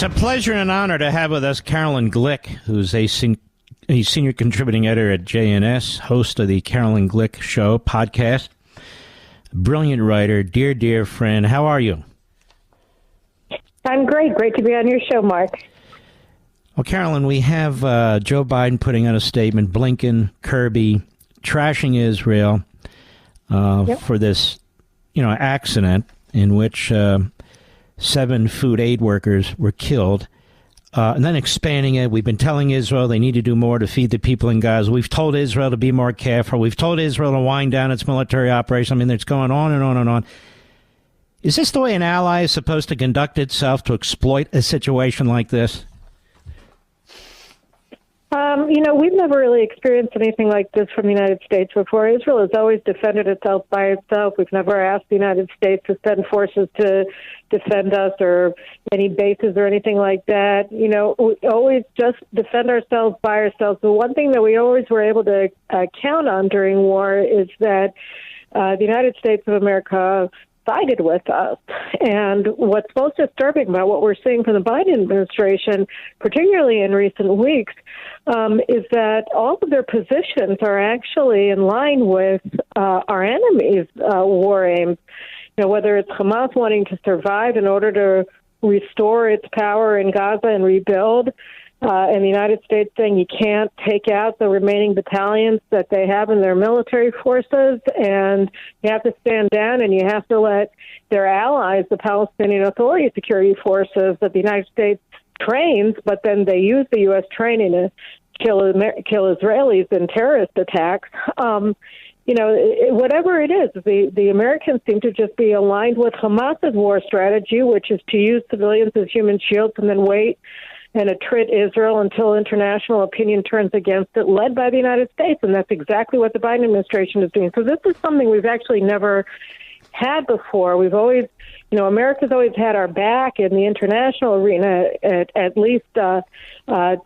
It's a pleasure and an honor to have with us Caroline Glick, who's a senior contributing editor at JNS, host of the Caroline Glick Show podcast. Brilliant writer, dear friend. How are you? I'm great. Great to be on your show, Mark. Well, Caroline, we have Joe Biden putting out a statement, Blinken, Kirby, trashing Israel for this, accident in which 7 food aid workers were killed, and then expanding it. We've been telling Israel they need to do more to feed the people in Gaza. We've told Israel to be more careful. We've told Israel to wind down its military operation. I mean, it's going on and on and on. Is this the way an ally is supposed to conduct itself to exploit a situation like this? We've never really experienced anything like this from the United States before. Israel has always defended itself by itself. We've never asked the United States to send forces to defend us or any bases or anything like that. We always just defend ourselves by ourselves. The one thing that we always were able to count on during war is that the United States of America sided with us. And what's most disturbing about what we're seeing from the Biden administration, particularly in recent weeks, is that all of their positions are actually in line with our enemies' war aims. Whether it's Hamas wanting to survive in order to restore its power in Gaza and rebuild, and the United States saying you can't take out the remaining battalions that they have in their military forces, and you have to stand down and you have to let their allies, the Palestinian Authority security forces that the United States trains, but then they use the U.S. training to kill Israelis in terrorist attacks. Whatever it is, the Americans seem to just be aligned with Hamas's war strategy, which is to use civilians as human shields and then wait and attrit Israel until international opinion turns against it, led by the United States. And that's exactly what the Biden administration is doing. So this is something we've actually never had before. We've always, America's always had our back in the international arena, at least to a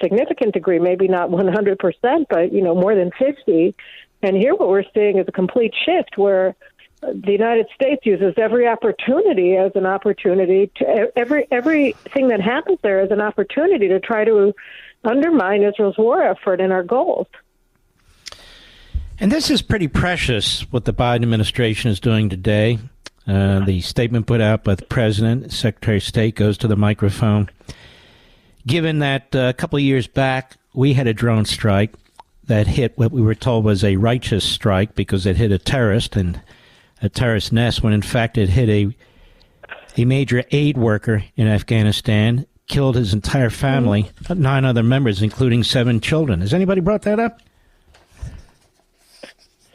significant degree, maybe not 100%, but, more than 50. And here what we're seeing is a complete shift where the United States uses every opportunity as an opportunity to everything that happens there as an opportunity to try to undermine Israel's war effort and our goals. And this is pretty precious, what the Biden administration is doing today. The statement put out by the President, Secretary of State, goes to the microphone. Given that a couple of years back, we had a drone strike that hit what we were told was a righteous strike because it hit a terrorist and a terrorist nest, when in fact it hit a major aid worker in Afghanistan, killed his entire family, 9 other members, including 7 children. Has anybody brought that up?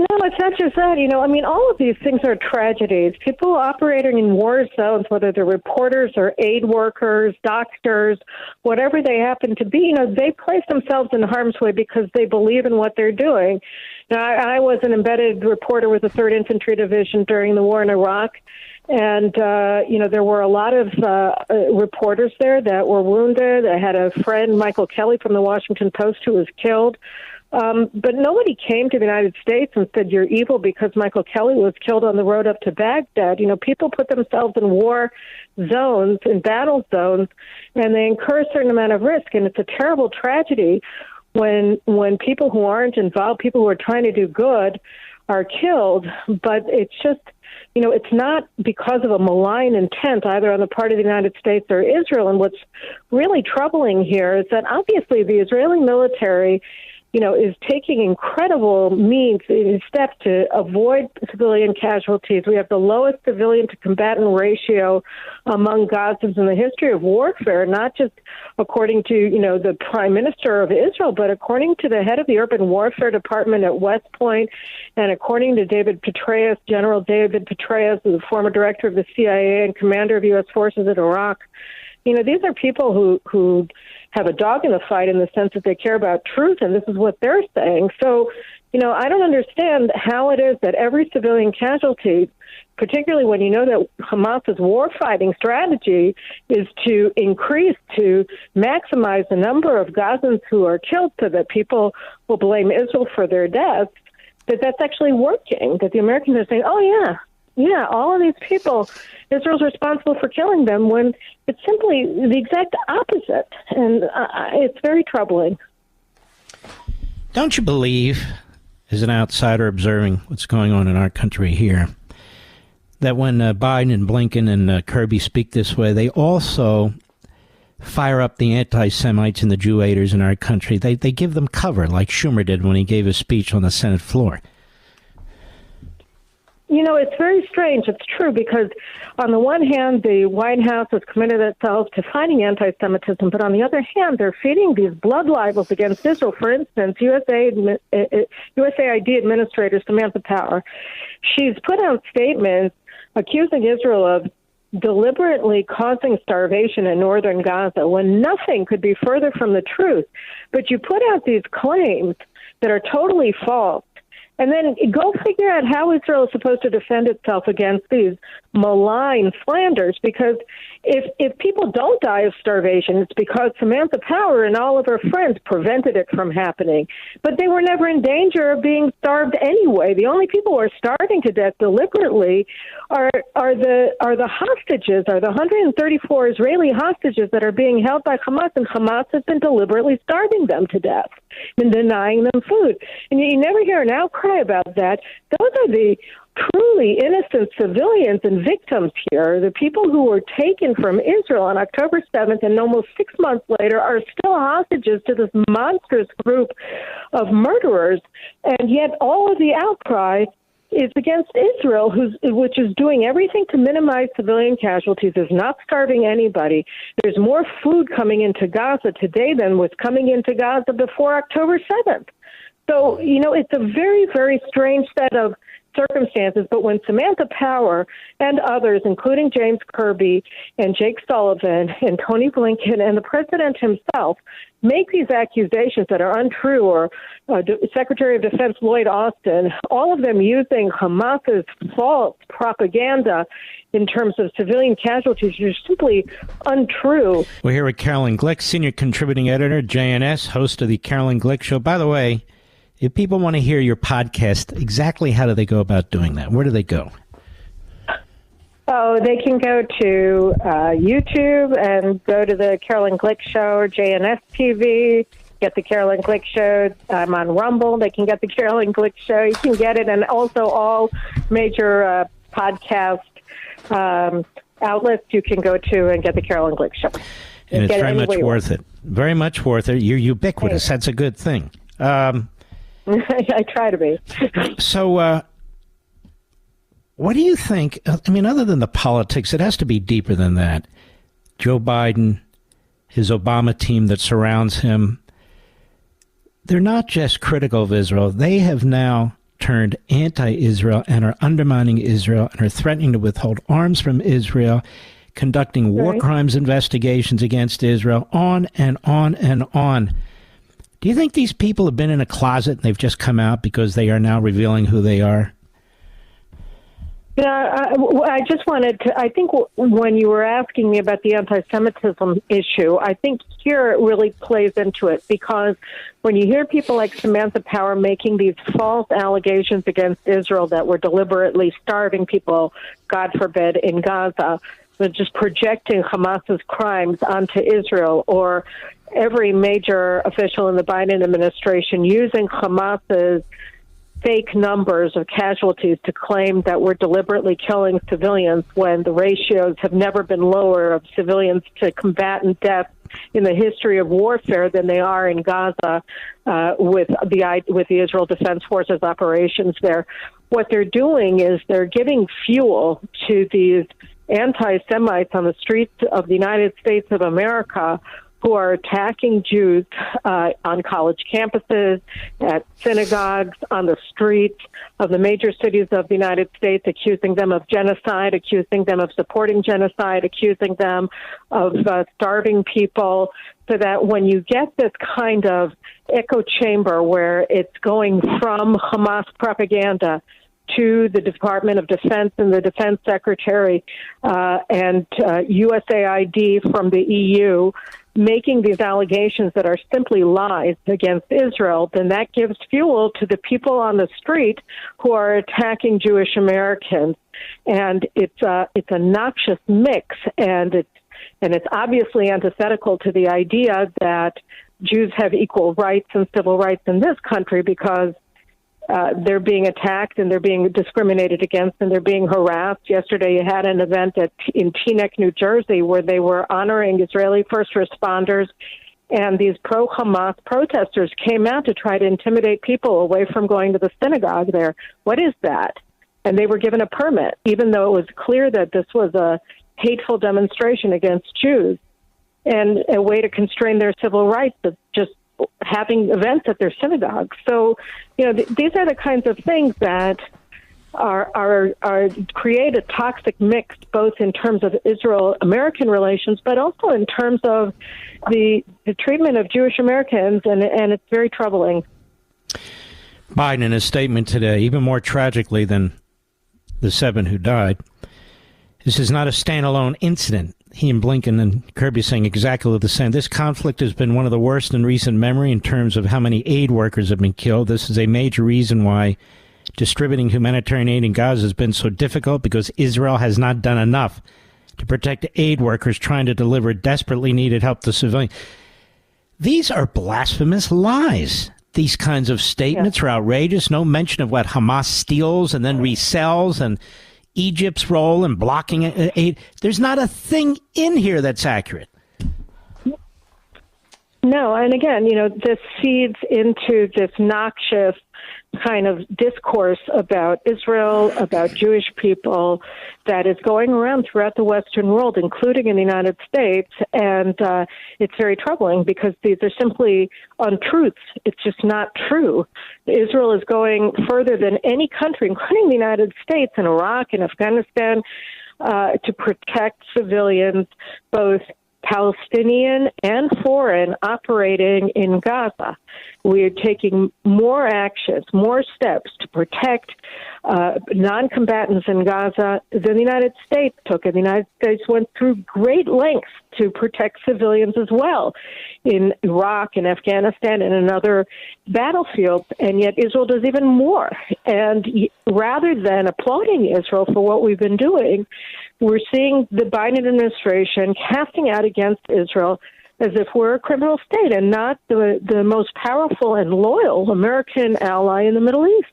No, it's not just that. All of these things are tragedies. People operating in war zones, whether they're reporters or aid workers, doctors, whatever they happen to be, they place themselves in harm's way because they believe in what they're doing. Now, I was an embedded reporter with the 3rd Infantry Division during the war in Iraq, and, there were a lot of reporters there that were wounded. I had a friend, Michael Kelly from the Washington Post, who was killed. But nobody came to the United States and said, you're evil because Michael Kelly was killed on the road up to Baghdad. People put themselves in war zones, in battle zones, and they incur a certain amount of risk. And it's a terrible tragedy when people who aren't involved, people who are trying to do good, are killed. But it's just, it's not because of a malign intent either on the part of the United States or Israel. And what's really troubling here is that obviously the Israeli military is taking incredible steps to avoid civilian casualties. We have the lowest civilian-to-combatant ratio among Gazans in the history of warfare, not just according to, the Prime Minister of Israel, but according to the head of the Urban Warfare Department at West Point, and according to General David Petraeus, the former director of the CIA and commander of U.S. forces in Iraq. These are people who have a dog in the fight in the sense that they care about truth, and this is what they're saying. So, I don't understand how it is that every civilian casualty, particularly when you know that Hamas's war-fighting strategy is to maximize the number of Gazans who are killed so that people will blame Israel for their deaths, that's actually working, that the Americans are saying, oh, yeah, yeah, all of these people, Israel's responsible for killing them when it's simply the exact opposite. And it's very troubling. Don't you believe, as an outsider observing what's going on in our country here, that when Biden and Blinken and Kirby speak this way, they also fire up the anti-Semites and the Jew-haters in our country? They give them cover, like Schumer did when he gave his speech on the Senate floor. You know, it's very strange. It's true because, on the one hand, the White House has committed itself to fighting anti-Semitism, but on the other hand, they're feeding these blood libels against Israel. For instance, USAID Administrator Samantha Power, she's put out statements accusing Israel of deliberately causing starvation in northern Gaza when nothing could be further from the truth. But you put out these claims that are totally false. And then go figure out how Israel is supposed to defend itself against these malign slanders, because if people don't die of starvation, it's because Samantha Power and all of her friends prevented it from happening. But they were never in danger of being starved anyway. The only people who are starving to death deliberately are the hostages, are the 134 Israeli hostages that are being held by Hamas, and Hamas has been deliberately starving them to death and denying them food. And you never hear an outcry about that. Those are the truly innocent civilians and victims here, the people who were taken from Israel on October 7th and almost 6 months later are still hostages to this monstrous group of murderers. And yet all of the outcry is against Israel, which is doing everything to minimize civilian casualties, is not starving anybody. There's more food coming into Gaza today than was coming into Gaza before October 7th. So, you know, it's a very, very strange set of circumstances, but when Samantha Power and others, including James Kirby and Jake Sullivan and Tony Blinken and the president himself, make these accusations that are untrue, or Secretary of Defense Lloyd Austin, all of them using Hamas's false propaganda in terms of civilian casualties, are simply untrue. We're here with Caroline Glick, senior contributing editor, JNS, host of the Caroline Glick Show. By the way, if people want to hear your podcast, exactly how do they go about doing that? Where do they go? Oh, they can go to YouTube and go to the Caroline Glick Show or JNS TV, get the Caroline Glick Show. I'm on Rumble. They can get the Caroline Glick Show. You can get it, and also all major podcast outlets you can go to and get the Caroline Glick Show. And it's very much worth it. Very much worth it. You're ubiquitous. That's a good thing. I try to be. So, what do you think? I mean, other than the politics, it has to be deeper than that. Joe Biden, his Obama team that surrounds him, they're not just critical of Israel. They have now turned anti-Israel and are undermining Israel and are threatening to withhold arms from Israel, conducting war crimes investigations against Israel, on and on and on. Do you think these people have been in a closet and they've just come out because they are now revealing who they are? Yeah, I just wanted to, I think when you were asking me about the anti-Semitism issue, I think here it really plays into it, because when you hear people like Samantha Power making these false allegations against Israel that we're deliberately starving people, God forbid, in Gaza, but just projecting Hamas's crimes onto Israel, or every major official in the Biden administration using Hamas's fake numbers of casualties to claim that we're deliberately killing civilians when the ratios have never been lower of civilians to combatant deaths in the history of warfare than they are in Gaza with the Israel Defense Forces operations there. What they're doing is they're giving fuel to these anti-Semites on the streets of the United States of America who are attacking Jews on college campuses, at synagogues, on the streets of the major cities of the United States, accusing them of genocide, accusing them of supporting genocide, accusing them of starving people, so that when you get this kind of echo chamber where it's going from Hamas propaganda to the Department of Defense and the Defense Secretary and USAID from the EU making these allegations that are simply lies against Israel, then that gives fuel to the people on the street who are attacking Jewish Americans. And it's a noxious mix, and it's obviously antithetical to the idea that Jews have equal rights and civil rights in this country, because they're being attacked and they're being discriminated against and they're being harassed. Yesterday you had an event in Teaneck, New Jersey, where they were honoring Israeli first responders, and these pro-Hamas protesters came out to try to intimidate people away from going to the synagogue there. What is that? And they were given a permit, even though it was clear that this was a hateful demonstration against Jews and a way to constrain their civil rights of just having events at their synagogue. So, these are the kinds of things that are create a toxic mix, both in terms of Israel-American relations, but also in terms of the treatment of Jewish Americans, and it's very troubling. Biden, in his statement today, even more tragically than the 7 who died, this is not a standalone incident. He and Blinken and Kirby saying exactly the same. This conflict has been one of the worst in recent memory in terms of how many aid workers have been killed. This is a major reason why distributing humanitarian aid in Gaza has been so difficult, because Israel has not done enough to protect aid workers trying to deliver desperately needed help to civilians. These are blasphemous lies. These kinds of statements are outrageous. No mention of what Hamas steals and then resells, and Egypt's role in blocking aid. There's not a thing in here that's accurate. No, and again, this feeds into this noxious kind of discourse about Israel, about Jewish people, that is going around throughout the Western world, including in the United States. And it's very troubling, because these are simply untruths. It's just not true. Israel is going further than any country, including the United States and Iraq and Afghanistan, to protect civilians, both Palestinian and foreign, operating in Gaza. We are taking more actions, more steps to protect non-combatants in Gaza than the United States took. And the United States went through great lengths to protect civilians as well in Iraq and Afghanistan and in other battlefields. And yet Israel does even more. And rather than applauding Israel for what we've been doing, we're seeing the Biden administration casting out against Israel as if we're a criminal state and not the most powerful and loyal American ally in the Middle East.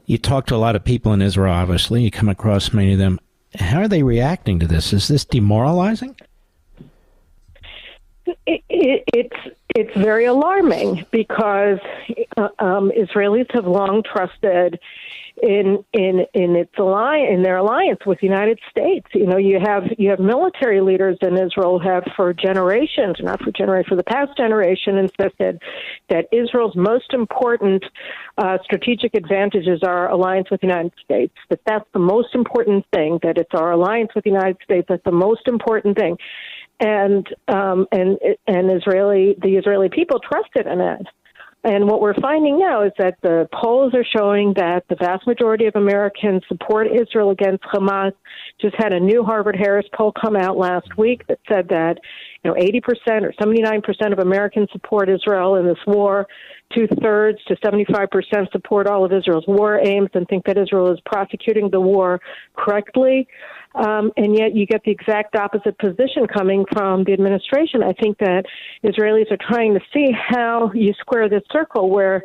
You talk to a lot of people in Israel, obviously. You come across many of them. How are they reacting to this? Is this demoralizing? It's very alarming, because Israelis have long trusted in their alliance with the United States. You have military leaders in Israel who have for the past generation insisted that Israel's most important strategic advantages are alliance with the United States. That's the most important thing. That it's our alliance with the United States that's the most important thing. And the Israeli people trusted in it. And what we're finding now is that the polls are showing that the vast majority of Americans support Israel against Hamas. Just had a new Harvard-Harris poll come out last week that said that 80% or 79% of Americans support Israel in this war. 2/3 to 75% support all of Israel's war aims and think that Israel is prosecuting the war correctly. And yet you get the exact opposite position coming from the administration. I think that Israelis are trying to see how you square this circle where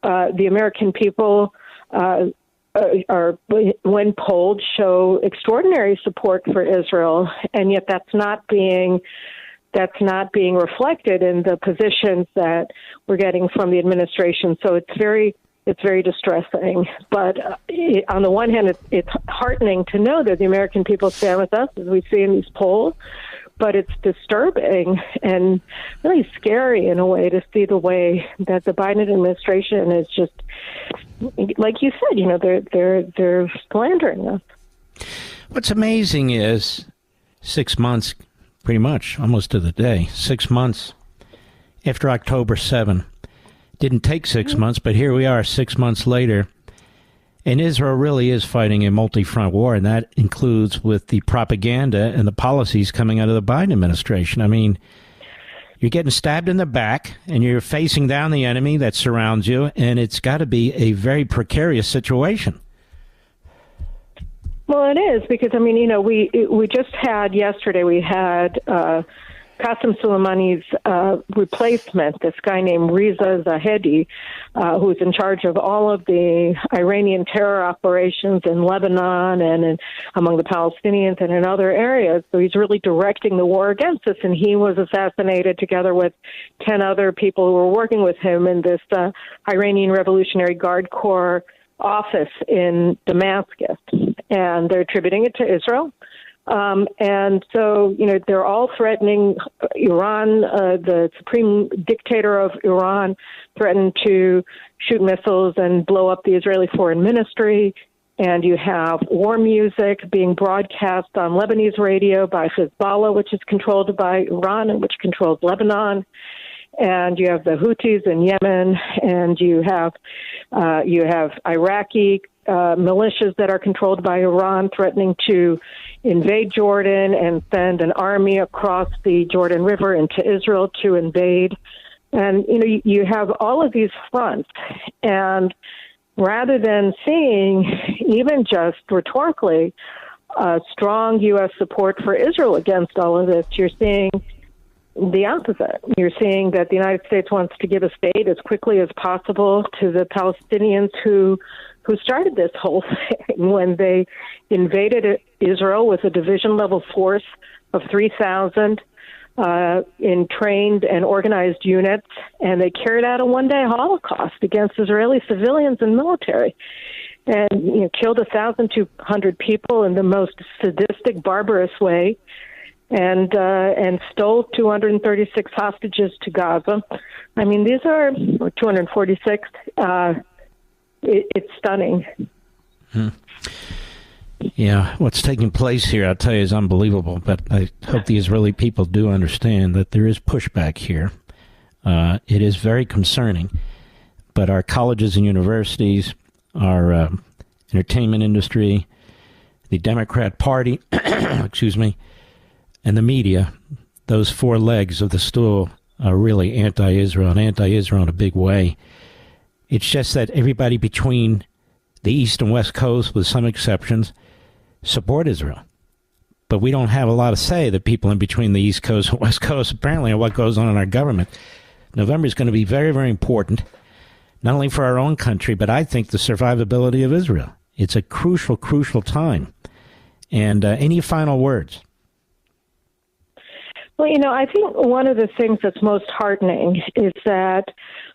the American people are, when polled, show extraordinary support for Israel, and yet that's not being reflected in the positions that we're getting from the administration. So it's very distressing. But on the one hand, it's heartening to know that the American people stand with us, as we see in these polls. But it's disturbing and really scary in a way to see the way that the Biden administration is just, like you said, they're slandering us. What's amazing is 6 months, pretty much, almost to the day, 6 months after October 7. Didn't take 6 months, but here we are 6 months later. And Israel really is fighting a multi-front war, and that includes with the propaganda and the policies coming out of the Biden administration. I mean, you're getting stabbed in the back, and you're facing down the enemy that surrounds you, and it's got to be a very precarious situation. Well, it is, because, I mean, we just had yesterday, we had Qasem Soleimani's replacement, this guy named Reza Zahedi, who's in charge of all of the Iranian terror operations in Lebanon and among the Palestinians and in other areas. So he's really directing the war against us. And he was assassinated together with 10 other people who were working with him in this Iranian Revolutionary Guard Corps office in Damascus. And they're attributing it to Israel. And so, they're all threatening Iran. The supreme dictator of Iran threatened to shoot missiles and blow up the Israeli foreign ministry. And you have war music being broadcast on Lebanese radio by Hezbollah, which is controlled by Iran and which controls Lebanon. And you have the Houthis in Yemen, and you have Iraqi militias that are controlled by Iran threatening to invade Jordan and send an army across the Jordan River into Israel to invade. And, you have all of these fronts. And rather than seeing, even just rhetorically, strong U.S. support for Israel against all of this, you're seeing the opposite. You're seeing that the United States wants to give a state as quickly as possible to the Palestinians who started this whole thing when they invaded Israel with a division-level force of 3,000 in trained and organized units, and they carried out a one-day Holocaust against Israeli civilians and military, and killed 1,200 people in the most sadistic, barbarous way, and stole 236 hostages to Gaza. I mean, these are 246. It's stunning. Yeah, what's taking place here, I'll tell you, is unbelievable. But I hope the Israeli people do understand that there is pushback here. It is very concerning. But our colleges and universities, our entertainment industry, the Democrat Party, excuse me, and the media, those four legs of the stool are really anti-Israel, and anti-Israel in a big way. It's just that everybody between the East and West Coast, with some exceptions, support Israel. But we don't have a lot of say, the people in between the East Coast and West Coast, apparently, on what goes on in our government. November is going to be very, very important, not only for our own country, but I think the survivability of Israel. It's a crucial, crucial time. And any final words? Well, I think one of the things that's most heartening is that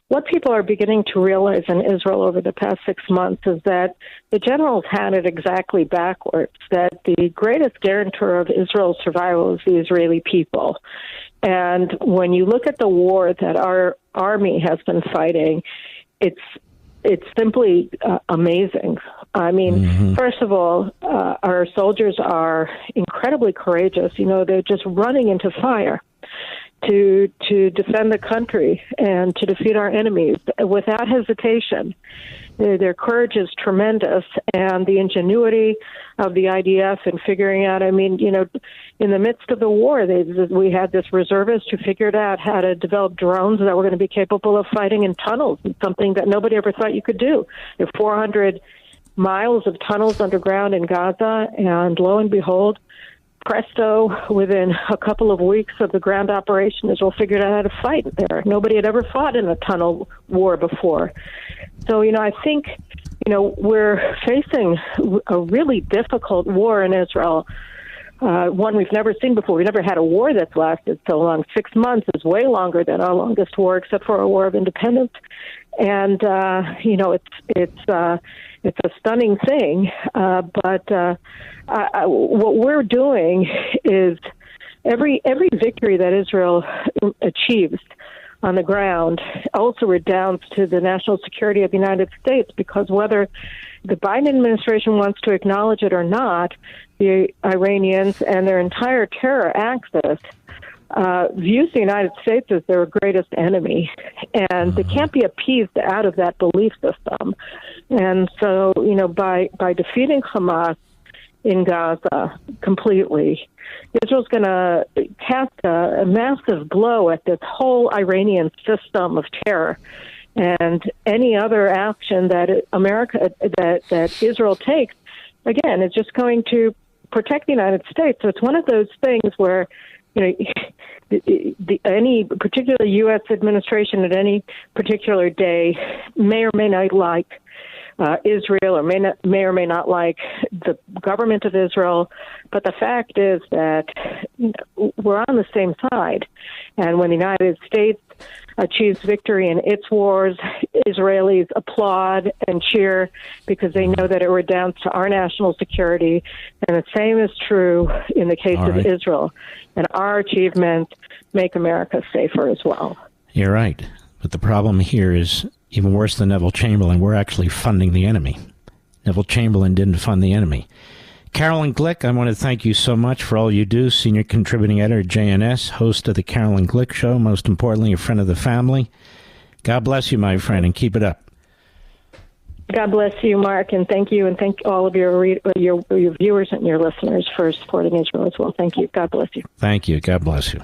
what people are beginning to realize in Israel over the past 6 months is that the generals had it exactly backwards, that the greatest guarantor of Israel's survival is the Israeli people. And when you look at the war that our army has been fighting, it's simply amazing. I mean, first of all, our soldiers are incredibly courageous. They're just running into fire to defend the country and to defeat our enemies without hesitation. Their courage is tremendous, and the ingenuity of the IDF in figuring out, in the midst of the war, we had this reservist who figured out how to develop drones that were going to be capable of fighting in tunnels, something that nobody ever thought you could do. There are 400 miles of tunnels underground in Gaza, and lo and behold, presto, within a couple of weeks of the ground operation, Israel figured out how to fight there. Nobody had ever fought in a tunnel war before. So, I think, we're facing a really difficult war in Israel, one we've never seen before. We've never had a war that's lasted so long. 6 months is way longer than our longest war, except for our War of Independence. And, it's a stunning thing. But what we're doing is every victory that Israel achieves on the ground also redounds to the national security of the United States, because whether the Biden administration wants to acknowledge it or not, the Iranians and their entire terror axis views the United States as their greatest enemy, and they can't be appeased out of that belief system. And so, by defeating Hamas in Gaza completely, Israel's going to cast a massive blow at this whole Iranian system of terror. And any other action that that Israel takes, again, is just going to protect the United States. So it's one of those things where, any particular U.S. administration at any particular day may or may not like Israel, or may or may not like the government of Israel, but the fact is that we're on the same side. And when the United States achieves victory in its wars, Israelis applaud and cheer because they know that it redounds to our national security. And the same is true in the case of Israel. And our achievements make America safer as well. You're right. But the problem here is even worse than Neville Chamberlain. We're actually funding the enemy. Neville Chamberlain didn't fund the enemy. Caroline Glick, I want to thank you so much for all you do. Senior contributing editor at JNS, host of the Caroline Glick Show, most importantly, a friend of the family. God bless you, my friend, and keep it up. God bless you, Mark, and thank you, and thank all of your viewers and your listeners for supporting Israel as well. Thank you. God bless you. Thank you. God bless you.